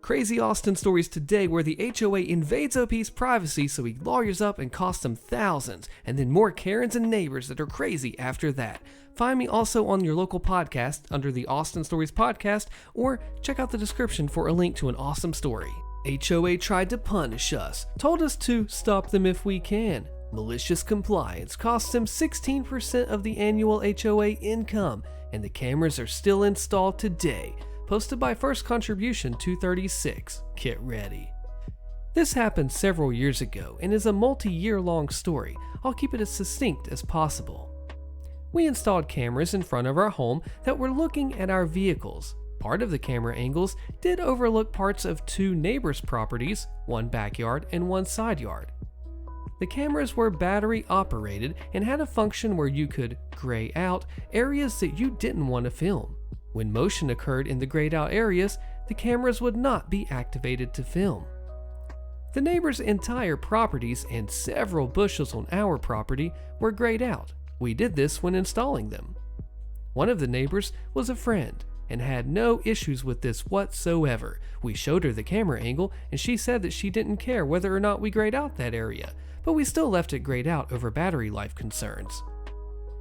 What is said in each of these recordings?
Crazy Austin stories today where the HOA invades OP's privacy so he lawyers up and costs him thousands, and then more Karens and neighbors that are crazy after that. Find me also on your local podcast under the Austin Stories podcast, or check out the description for a link to an awesome story. HOA tried to punish us, told us to stop them if we can. Malicious compliance costs them 16% of the annual HOA income, and the cameras are still installed today. Posted by First Contribution 236. Get ready. This happened several years ago and is a multi-year long story. I'll keep it as succinct as possible. We installed cameras in front of our home that were looking at our vehicles. Part of the camera angles did overlook parts of two neighbors' properties, one backyard and one side yard. The cameras were battery operated and had a function where you could gray out areas that you didn't want to film. When motion occurred in the grayed out areas, the cameras would not be activated to film. The neighbor's entire properties and several bushels on our property were grayed out. We did this when installing them. One of the neighbors was a friend and had no issues with this whatsoever. We showed her the camera angle and she said that she didn't care whether or not we grayed out that area, but we still left it grayed out over battery life concerns.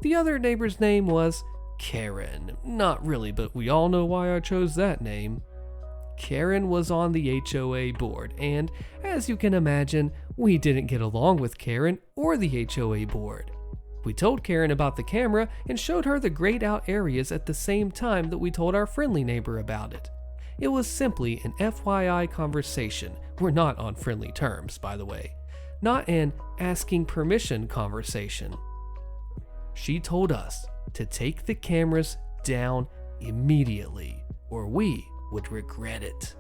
The other neighbor's name was Karen. Not really, but we all know why I chose that name. Karen was on the HOA board, and as you can imagine, we didn't get along with Karen or the HOA board. We told Karen about the camera and showed her the grayed out areas at the same time that we told our friendly neighbor about it. It was simply an FYI conversation. We're not on friendly terms, by the way. Not an asking permission conversation. She told us to take the cameras down immediately, or we would regret it.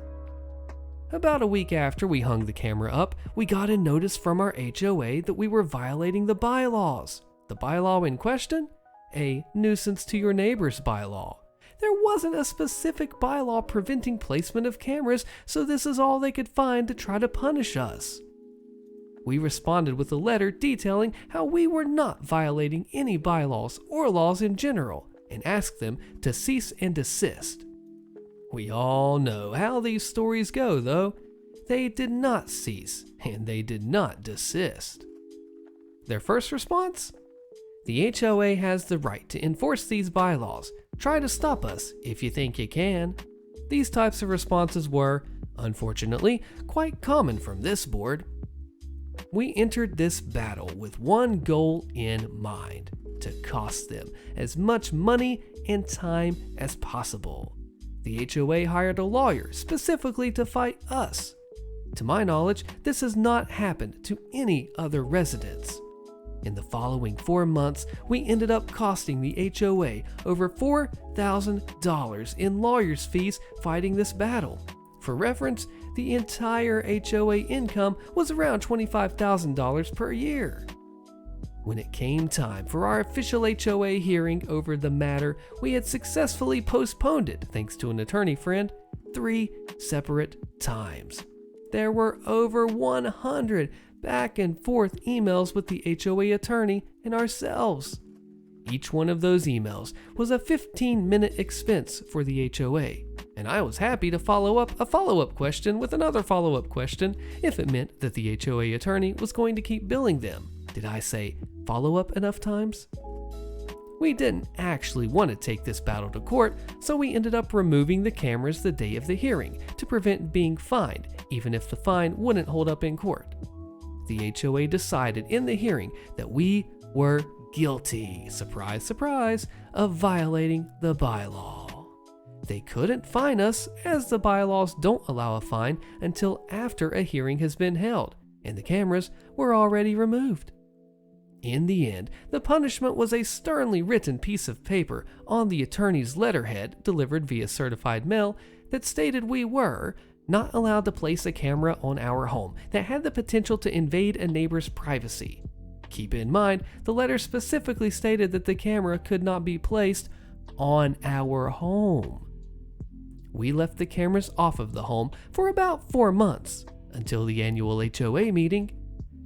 About a week after we hung the camera up, we got a notice from our HOA that we were violating the bylaws. The bylaw in question? A nuisance to your neighbors bylaw. There wasn't a specific bylaw preventing placement of cameras, so this is all they could find to try to punish us. We responded with a letter detailing how we were not violating any bylaws or laws in general and asked them to cease and desist. We all know how these stories go, though. They did not cease and they did not desist. Their first response? The HOA has the right to enforce these bylaws. Try to stop us if you think you can. These types of responses were, unfortunately, quite common from this board. We entered this battle with one goal in mind: to cost them as much money and time as possible. The HOA hired a lawyer specifically to fight us. To my knowledge, this has not happened to any other residents. In the following 4 months, we ended up costing the HOA over $4,000 in lawyers' fees fighting this battle. For reference, the entire HOA income was around $25,000 per year. When it came time for our official HOA hearing over the matter, we had successfully postponed it, thanks to an attorney friend, 3 separate times. There were over 100 back and forth emails with the HOA attorney and ourselves. Each one of those emails was a 15-minute expense for the HOA, and I was happy to follow up a follow-up question with another follow-up question if it meant that the HOA attorney was going to keep billing them. Did I say follow-up enough times? We didn't actually want to take this battle to court, so we ended up removing the cameras the day of the hearing to prevent being fined, even if the fine wouldn't hold up in court. The HOA decided in the hearing that we were guilty, surprise, surprise, of violating the bylaw. They couldn't fine us, as the bylaws don't allow a fine until after a hearing has been held, and the cameras were already removed. In the end, the punishment was a sternly written piece of paper on the attorney's letterhead delivered via certified mail that stated we were not allowed to place a camera on our home that had the potential to invade a neighbor's privacy. Keep in mind, the letter specifically stated that the camera could not be placed on our home. We left the cameras off of the home for about 4 months, until the annual HOA meeting.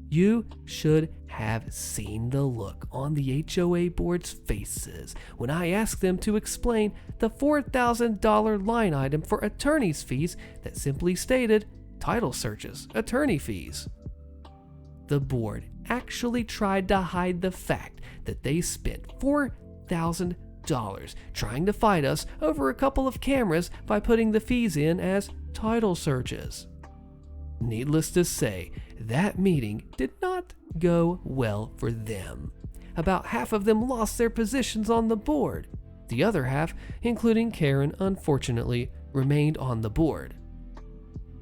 You should have seen the look on the HOA board's faces when I asked them to explain the $4,000 line item for attorney's fees that simply stated title searches, attorney fees. The board actually tried to hide the fact that they spent $4,000 trying to fight us over a couple of cameras by putting the fees in as title searches. Needless to say, that meeting did not go well for them. About half of them lost their positions on the board. The other half, including Karen, unfortunately, remained on the board.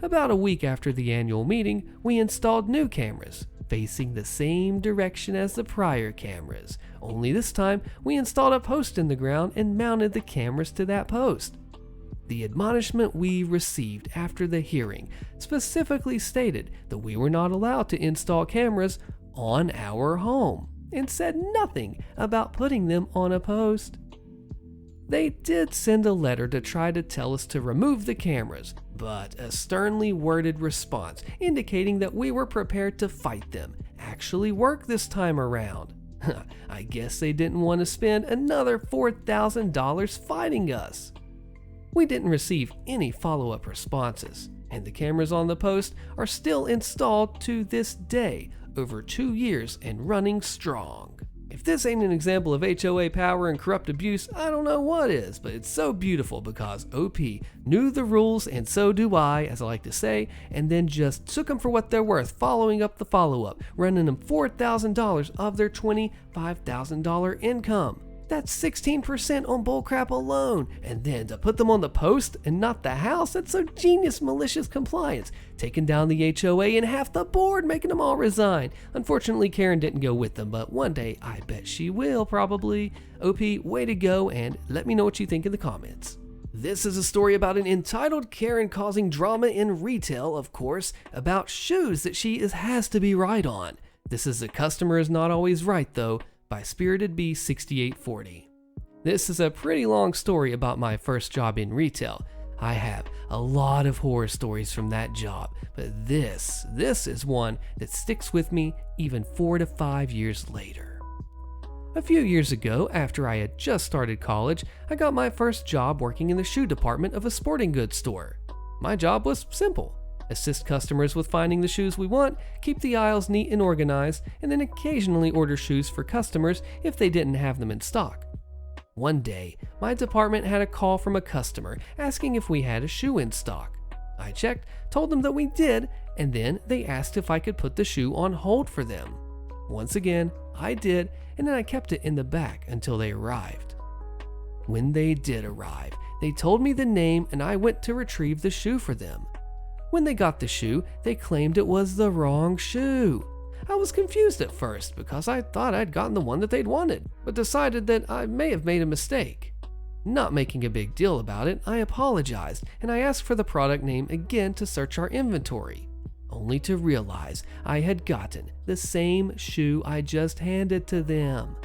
About a week after the annual meeting, we installed new cameras, facing the same direction as the prior cameras, only this time we installed a post in the ground and mounted the cameras to that post. The admonishment we received after the hearing specifically stated that we were not allowed to install cameras on our home and said nothing about putting them on a post. They did send a letter to try to tell us to remove the cameras, but a sternly worded response indicating that we were prepared to fight them actually worked this time around. I guess they didn't want to spend another $4,000 fighting us. We didn't receive any follow-up responses, and the cameras on the post are still installed to this day, over 2 years and running strong. If this ain't an example of HOA power and corrupt abuse, I don't know what is, but it's so beautiful because OP knew the rules, and so do I, as I like to say, and then just took them for what they're worth, following up the follow-up, running them $4,000 of their $25,000 income. That's 16% on bullcrap alone, and then to put them on the post and not the house, that's so genius malicious compliance, taking down the HOA and half the board, making them all resign. Unfortunately, Karen didn't go with them, but one day I bet she will probably. OP, way to go, and let me know what you think in the comments. This is a story about an entitled Karen causing drama in retail, of course, about shoes that she has to be right on. This is "A Customer Is Not Always Right Though" by Spirited Bee 6840. This is a pretty long story about my first job in retail. I have a lot of horror stories from that job, but this is one that sticks with me even 4 to 5 years later. A few years ago, after I had just started college, I got my first job working in the shoe department of a sporting goods store. My job was simple: assist customers with finding the shoes we want, keep the aisles neat and organized, and then occasionally order shoes for customers if they didn't have them in stock. One day, my department had a call from a customer asking if we had a shoe in stock. I checked, told them that we did, and then they asked if I could put the shoe on hold for them. Once again, I did, and then I kept it in the back until they arrived. When they did arrive, they told me the name and I went to retrieve the shoe for them. When they got the shoe, they claimed it was the wrong shoe. I was confused at first because I thought I'd gotten the one that they'd wanted, but decided that I may have made a mistake. Not making a big deal about it, I apologized and I asked for the product name again to search our inventory, only to realize I had gotten the same shoe I just handed to them.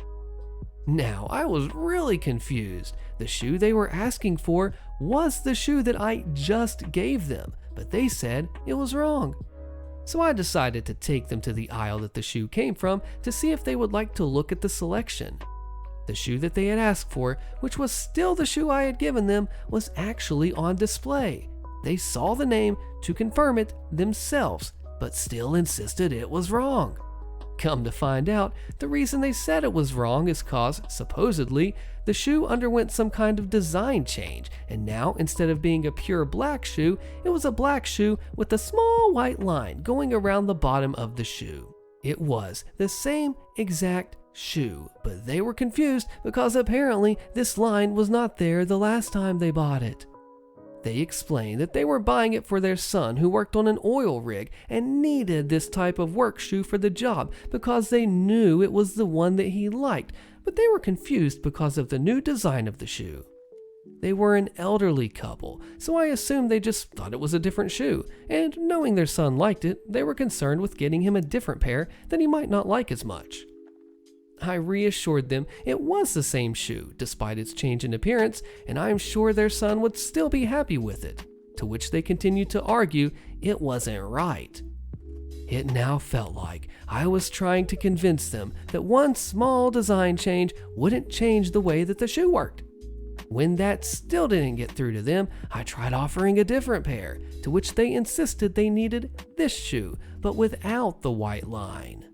Now, I was really confused. The shoe they were asking for was the shoe that I just gave them, but they said it was wrong. So I decided to take them to the aisle that the shoe came from to see if they would like to look at the selection. The shoe that they had asked for, which was still the shoe I had given them, was actually on display. They saw the name to confirm it themselves, but still insisted it was wrong. Come to find out, the reason they said it was wrong is cause, supposedly, the shoe underwent some kind of design change, and now instead of being a pure black shoe, it was a black shoe with a small white line going around the bottom of the shoe. It was the same exact shoe, but they were confused because apparently this line was not there the last time they bought it. They explained that they were buying it for their son who worked on an oil rig and needed this type of work shoe for the job because they knew it was the one that he liked, but they were confused because of the new design of the shoe. They were an elderly couple, so I assumed they just thought it was a different shoe, and knowing their son liked it, they were concerned with getting him a different pair that he might not like as much. I reassured them it was the same shoe, despite its change in appearance, and I am sure their son would still be happy with it, to which they continued to argue it wasn't right. It now felt like I was trying to convince them that one small design change wouldn't change the way that the shoe worked. When that still didn't get through to them, I tried offering a different pair, to which they insisted they needed this shoe, but without the white line.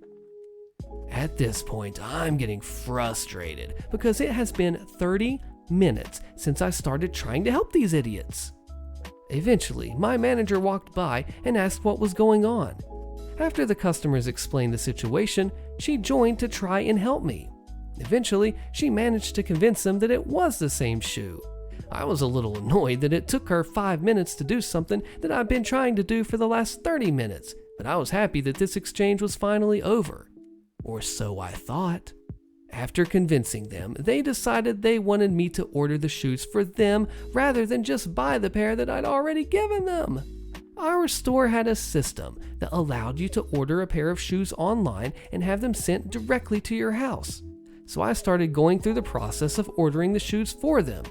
At this point, I'm getting frustrated because it has been 30 minutes since I started trying to help these idiots. Eventually, my manager walked by and asked what was going on. After the customers explained the situation, she joined to try and help me. Eventually, she managed to convince them that it was the same shoe. I was a little annoyed that it took her 5 minutes to do something that I've been trying to do for the last 30 minutes, but I was happy that this exchange was finally over. Or so I thought. After convincing them, they decided they wanted me to order the shoes for them rather than just buy the pair that I'd already given them. Our store had a system that allowed you to order a pair of shoes online and have them sent directly to your house. So I started going through the process of ordering the shoes for them.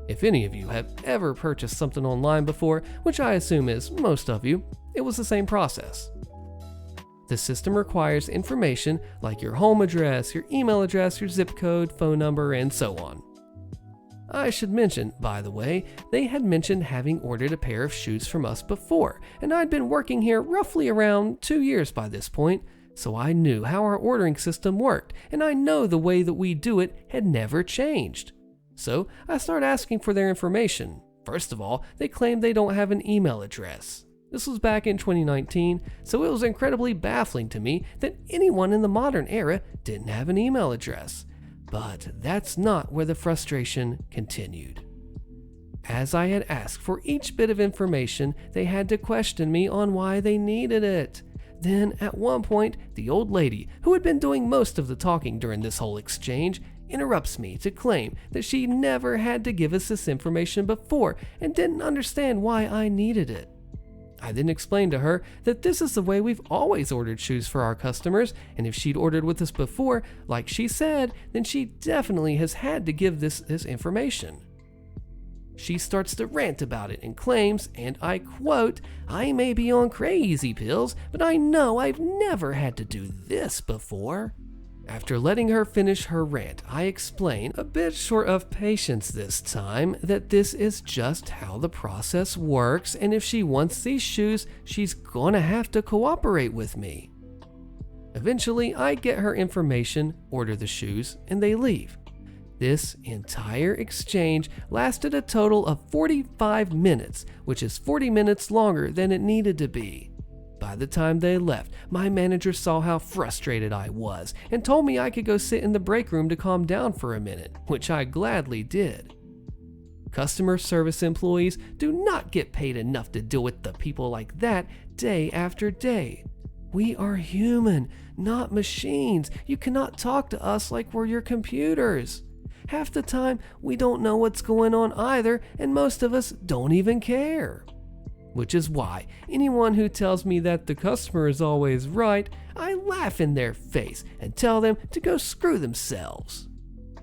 If any of you have ever purchased something online before, which I assume is most of you, it was the same process. The system requires information like your home address, your email address, your zip code, phone number, and so on. I should mention, by the way, they had mentioned having ordered a pair of shoes from us before, and I'd been working here roughly around 2 years by this point, so I knew how our ordering system worked, and I know the way that we do it had never changed. So I started asking for their information. First of all, they claimed they don't have an email address. This was back in 2019, so it was incredibly baffling to me that anyone in the modern era didn't have an email address. But that's not where the frustration continued. As I had asked for each bit of information, they had to question me on why they needed it. Then, at one point, the old lady, who had been doing most of the talking during this whole exchange, interrupts me to claim that she never had to give us this information before and didn't understand why I needed it. I then explained to her that this is the way we've always ordered shoes for our customers, and if she'd ordered with us before, like she said, then she definitely has had to give this information. She starts to rant about it and claims, and I quote, "I may be on crazy pills, but I know I've never had to do this before." After letting her finish her rant, I explain, a bit short of patience this time, that this is just how the process works, and if she wants these shoes, she's gonna have to cooperate with me. Eventually, I get her information, order the shoes, and they leave. This entire exchange lasted a total of 45 minutes, which is 40 minutes longer than it needed to be. By the time they left, my manager saw how frustrated I was and told me I could go sit in the break room to calm down for a minute, which I gladly did. Customer service employees do not get paid enough to deal with the people like that day after day. We are human, not machines. You cannot talk to us like we're your computers. Half the time, we don't know what's going on either, and most of us don't even care. Which is why anyone who tells me that the customer is always right, I laugh in their face and tell them to go screw themselves.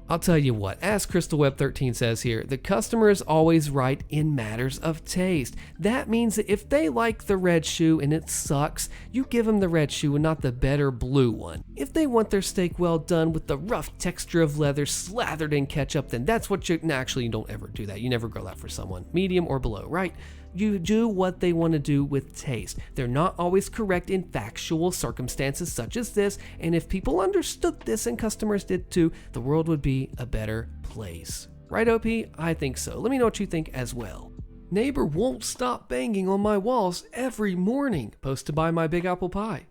I'll tell you what, as Crystal Web 13 says here, the customer is always right in matters of taste. That means that if they like the red shoe and it sucks, you give them the red shoe and not the better blue one. If they want their steak well done with the rough texture of leather slathered in ketchup, then that's what you... Actually, you don't ever do that. You never grill that for someone. Medium or below, right? You do what they want to do with taste. They're not always correct in factual circumstances such as this, and if people understood this and customers did too, the world would be a better place. Right, OP? I think so. Let me know what you think as well. Neighbor won't stop banging on my walls every morning. Posted by my Big Apple Pie.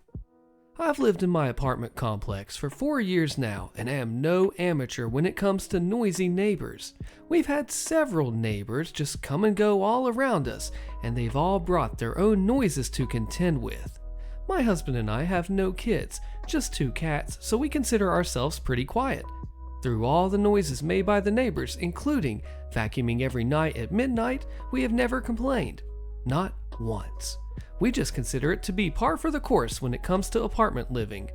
I've lived in my apartment complex for 4 years now and am no amateur when it comes to noisy neighbors. We've had several neighbors just come and go all around us, and they've all brought their own noises to contend with. My husband and I have no kids, just 2 cats, so we consider ourselves pretty quiet. Through all the noises made by the neighbors, including vacuuming every night at midnight, we have never complained. Not once. We just consider it to be par for the course when it comes to apartment living.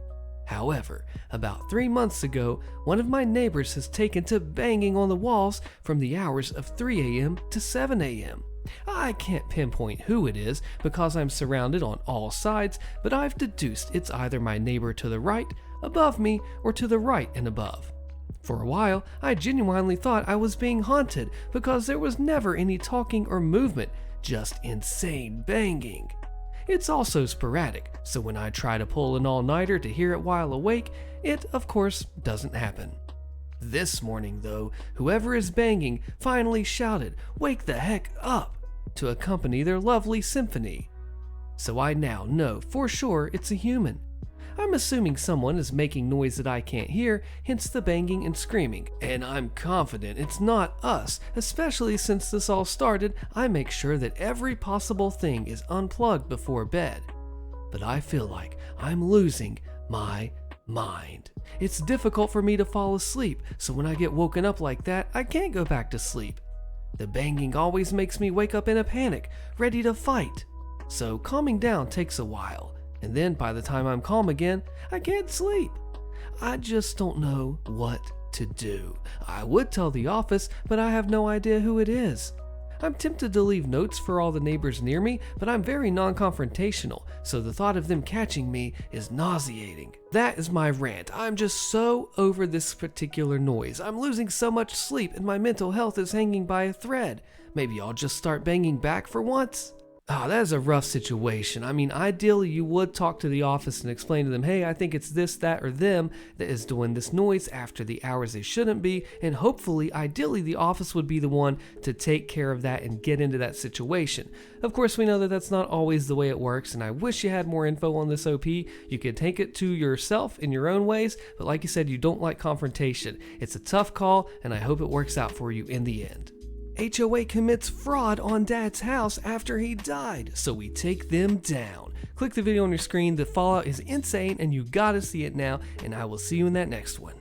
However, about 3 months ago, one of my neighbors has taken to banging on the walls from the hours of 3 a.m. to 7 a.m. I can't pinpoint who it is because I'm surrounded on all sides, but I've deduced it's either my neighbor to the right, above me, or to the right and above. For a while, I genuinely thought I was being haunted because there was never any talking or movement, just insane banging. It's also sporadic, so when I try to pull an all-nighter to hear it while awake, it, of course, doesn't happen. This morning, though, whoever is banging finally shouted, "Wake the heck up!" to accompany their lovely symphony. So I now know for sure it's a human. I'm assuming someone is making noise that I can't hear, hence the banging and screaming, and I'm confident it's not us, especially since this all started. I make sure that every possible thing is unplugged before bed. But I feel like I'm losing my mind. It's difficult for me to fall asleep, so when I get woken up like that, I can't go back to sleep. The banging always makes me wake up in a panic, ready to fight. So calming down takes a while, and then by the time I'm calm again, I can't sleep. I just don't know what to do. I would tell the office, but I have no idea who it is. I'm tempted to leave notes for all the neighbors near me, but I'm very non-confrontational, so the thought of them catching me is nauseating. That is my rant. I'm just so over this particular noise. I'm losing so much sleep and my mental health is hanging by a thread. Maybe I'll just start banging back for once. That is a rough situation. I mean, ideally you would talk to the office and explain to them, hey, I think it's this, that, or them that is doing this noise after the hours they shouldn't be, and hopefully, ideally, the office would be the one to take care of that and get into that situation. Of course, we know that that's not always the way it works, and I wish you had more info on this OP. You could take it to yourself in your own ways, but like you said, you don't like confrontation. It's a tough call, and I hope it works out for you in the end. HOA commits fraud on Dad's house after he died, so we take them down. Click the video on your screen. The fallout is insane and you gotta see it now, and I will see you in that next one.